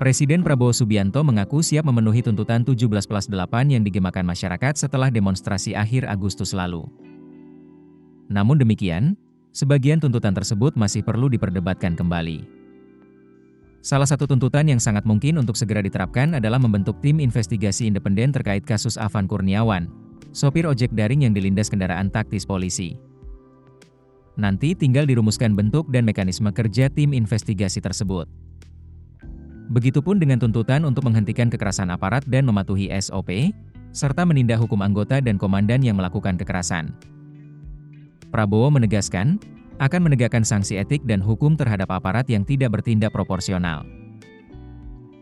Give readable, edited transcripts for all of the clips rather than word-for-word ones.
Presiden Prabowo Subianto mengaku siap memenuhi tuntutan 17+8 yang digemakan masyarakat setelah demonstrasi akhir Agustus lalu. Namun demikian, sebagian tuntutan tersebut masih perlu diperdebatkan kembali. Salah satu tuntutan yang sangat mungkin untuk segera diterapkan adalah membentuk tim investigasi independen terkait kasus Afan Kurniawan, sopir ojek daring yang dilindas kendaraan taktis polisi. Nanti tinggal dirumuskan bentuk dan mekanisme kerja tim investigasi tersebut. Begitupun dengan tuntutan untuk menghentikan kekerasan aparat dan mematuhi SOP, serta menindak hukum anggota dan komandan yang melakukan kekerasan. Prabowo menegaskan, akan menegakkan sanksi etik dan hukum terhadap aparat yang tidak bertindak proporsional.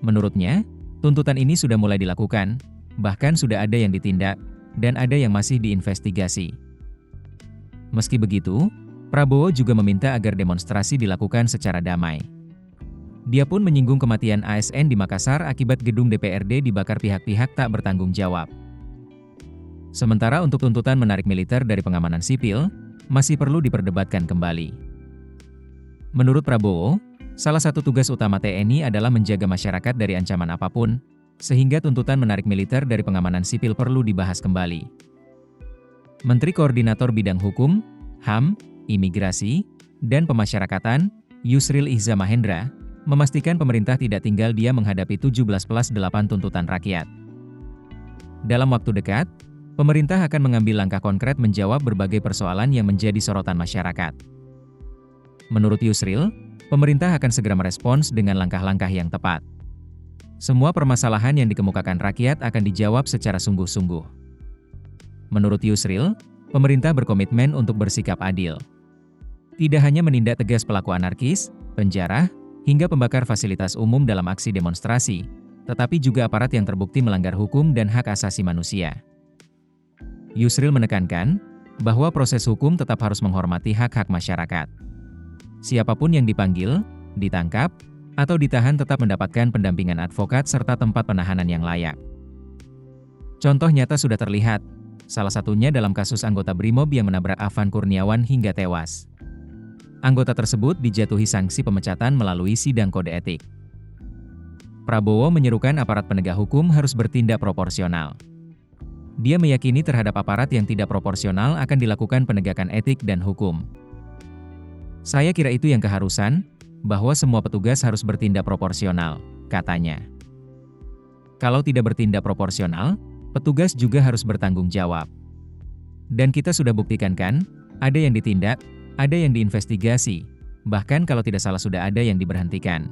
Menurutnya, tuntutan ini sudah mulai dilakukan, bahkan sudah ada yang ditindak, dan ada yang masih diinvestigasi. Meski begitu, Prabowo juga meminta agar demonstrasi dilakukan secara damai. Dia pun menyinggung kematian ASN di Makassar akibat gedung DPRD dibakar pihak-pihak tak bertanggung jawab. Sementara untuk tuntutan menarik militer dari pengamanan sipil, masih perlu diperdebatkan kembali. Menurut Prabowo, salah satu tugas utama TNI adalah menjaga masyarakat dari ancaman apapun, sehingga tuntutan menarik militer dari pengamanan sipil perlu dibahas kembali. Menteri Koordinator Bidang Hukum, HAM, Imigrasi, dan Pemasyarakatan, Yusril Ihza Mahendra, memastikan pemerintah tidak tinggal diam menghadapi 17+8 tuntutan rakyat. Dalam waktu dekat, pemerintah akan mengambil langkah konkret menjawab berbagai persoalan yang menjadi sorotan masyarakat. Menurut Yusril, pemerintah akan segera merespons dengan langkah-langkah yang tepat. Semua permasalahan yang dikemukakan rakyat akan dijawab secara sungguh-sungguh. Menurut Yusril, pemerintah berkomitmen untuk bersikap adil. Tidak hanya menindak tegas pelaku anarkis, penjara, hingga pembakar fasilitas umum dalam aksi demonstrasi, tetapi juga aparat yang terbukti melanggar hukum dan hak asasi manusia. Yusril menekankan bahwa proses hukum tetap harus menghormati hak-hak masyarakat. Siapapun yang dipanggil, ditangkap, atau ditahan tetap mendapatkan pendampingan advokat serta tempat penahanan yang layak. Contoh nyata sudah terlihat, salah satunya dalam kasus anggota BRIMOB yang menabrak Afan Kurniawan hingga tewas. Anggota tersebut dijatuhi sanksi pemecatan melalui sidang kode etik. Prabowo menyerukan aparat penegak hukum harus bertindak proporsional. Dia meyakini terhadap aparat yang tidak proporsional akan dilakukan penegakan etik dan hukum. Saya kira itu yang keharusan, bahwa semua petugas harus bertindak proporsional, katanya. Kalau tidak bertindak proporsional, petugas juga harus bertanggung jawab. Dan kita sudah buktikan kan, ada yang ditindak, ada yang diinvestigasi, bahkan kalau tidak salah sudah ada yang diberhentikan.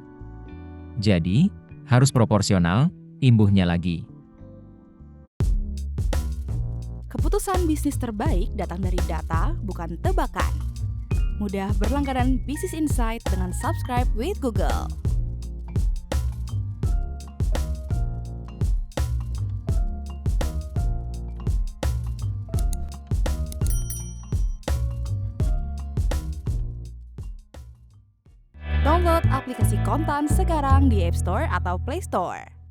Jadi, harus proporsional, imbuhnya lagi. Keputusan bisnis terbaik datang dari data, bukan tebakan. Mudah berlangganan Business Insight dengan subscribe with Google. Download aplikasi Kontan sekarang di App Store atau Play Store.